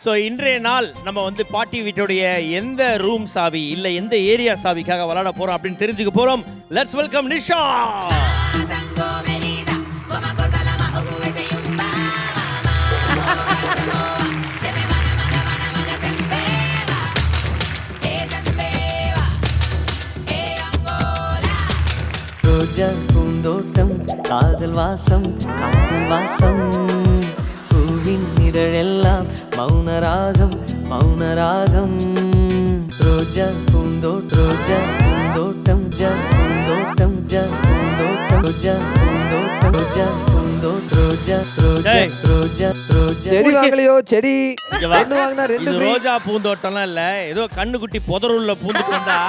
So இன்றைய நாள் நம்ம வந்து பாட்டி வீட்டுடைய எந்த ரூம் சாவி இல்ல எந்த ஏரியா சாவிக்காக விளையாட போறோம் அப்படின்னு தெரிஞ்சுக்க போறோம். Let's welcome Nisha. ரோஜா பூந்தோட்டம் காதல் வாசம் காதல் வாசம் பூவின் இதழெல்லாம் மௌனராகம் மௌனராகம் ரோஜா பூந்தோட்டம் ஜ பூந்தோட்டம் ஜ பூந்தோட்டம் ரோஜா பூந்தோட்டம் ரோஜா பூந்தோட்டம் ரோஜா ரோஜா ரோஜா ரோஜா செடி வாங்கலையோ செடி இங்க வா. ரெண்டு வாங்கினா ரெண்டு இது free. ரோஜா பூந்தோட்டம்லாம் இல்ல, ஏதோ கண்ணுக்குட்டி புதருள்ள பூந்துட்டு வந்தா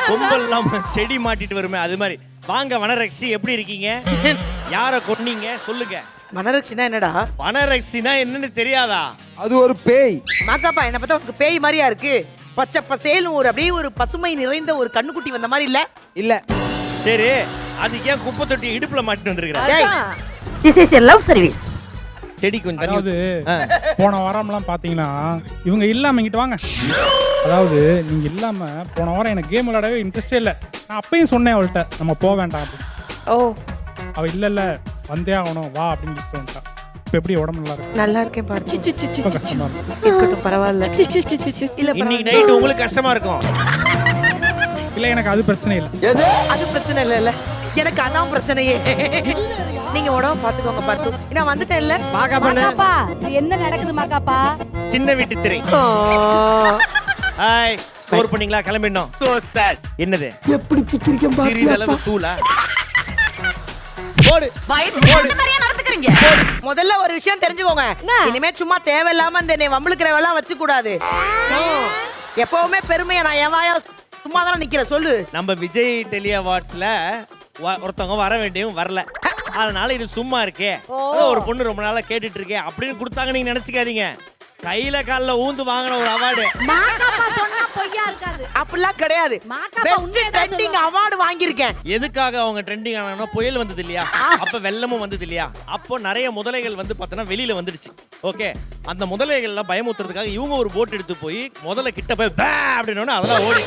கொம்பெல்லாம் செடி மாட்டிட்டு வருமே அது மாதிரி. வாங்க வனரக்ஷி, எப்படி இருக்கீங்க? யார கொன்னீங்க சொல்லுங்க. மனரட்சினா என்னடா? வனரக்ஷினா என்னன்னு தெரியாதா? அது ஒரு பேய். மாக்காப்பா என்ன பார்த்தா உனக்கு பேய் மாதிரியா இருக்கு? பச்சை பசேலும் ஒரு அப்படியே ஒரு பசுமை நிறைந்த ஒரு கண்ணுக்குட்டி வந்த மாதிரி இல்ல? இல்ல சரி, அது ஏன் குப்பை தொட்டி இடுப்புல மாட்டிட்டு வந்திருக்கிற? டேய், செடி கொஞ்சம் தண்ணி அதாவது ஊத்து. போன வாரம்லாம் பார்த்தீங்கன்னா இவங்க இல்லாம இங்கிட்டு வாங்க. அதாவது நீங்க இல்லாம போன வாரம் எனக்கு கேம் விளையாடவே இன்ட்ரெஸ்டே இல்லை. நான் அப்பயும் சொன்னேன் அவள்கிட்ட நம்ம போக வேண்டாம் அப்படின்னு. ஓ அவ இல்ல வந்தே ஆகணும் வா அப்படின்னு சொல்லிட்டு வந்துட்டா. இப்போ எப்படி உடம்பு நல்லா இருக்கு? நல்லா இருக்கேன் பாரு. ரொம்ப கஷ்டமா இருக்கு. இருக்கட்டும் பரவாயில்ல. இல்ல இன்னைக்கு நைட் உங்களுக்கு கஷ்டமா இருக்கும். இல்லை எனக்கு அது பிரச்சனை இல்லை. அது பிரச்சனை இல்ல. எனக்கு அதான் பிரச்சனையே. நீங்க உடம்ப பாத்துக்கோங்க பாத்து. நான் வந்துட்டேன் இல்ல? மாக்காப்பா என்ன நடக்குது மாக்காப்பா? சின்ன வீட்டு திரை. ஹாய், ஸ்கோர் பண்ணீங்களா? கிளம்பிடணும். என்னது எப்படி சிறிதளவு தூளா? போடு. முதல்ல ஒரு விஷயம் தெரிஞ்சுக்கோங்க. இனிமே சும்மா தேவையில்லாம இந்த என்னை வம்பளுக்கிறவெல்லாம் வச்சு கூடாது. எப்பவுமே பெருமையா நான் என் வாயா சும்மா தானே நிக்கிறேன். சொல்லு. நம்ம விஜய் டெலி அவார்ட்ஸ்ல ஒருத்தவங்க வர வேண்டியவங்க வரல, அதனால இது சும்மா இருக்கே, அதான் ஒரு பொண்ணு ரொம்ப நாளா கேட்டுட்டு இருக்கே அப்படின்னு கொடுத்தாங்க. நீங்க நினைச்சுக்காதீங்க, கையில கால்ல ஊந்து வாங்கின ஒரு அவார்டு. மாக்காப்பா சொன்னா பொய்யா இருக்காது. அப்படிலாம் கிடையாது. மாக்காப்பா பெஸ்ட் உண்மையை தான் ட்ரெண்டிங் அவார்டு வாங்கியிருக்கேன். எதுக்காக அவங்க ட்ரெண்டிங் ஆனாங்கன்னா, புயல் வந்தது இல்லையா, அப்ப வெள்ளமும் வந்தது இல்லையா, அப்போ நிறைய முதலைகள் வந்து பார்த்தோன்னா வெளியில வந்துடுச்சு. ஓகே, அந்த முதலைகள்லாம் பயமுத்துறதுக்காக இவங்க ஒரு போட் எடுத்து போய் முதல்ல கிட்ட போய் பே அப்படின்னு அதெல்லாம் ஓடி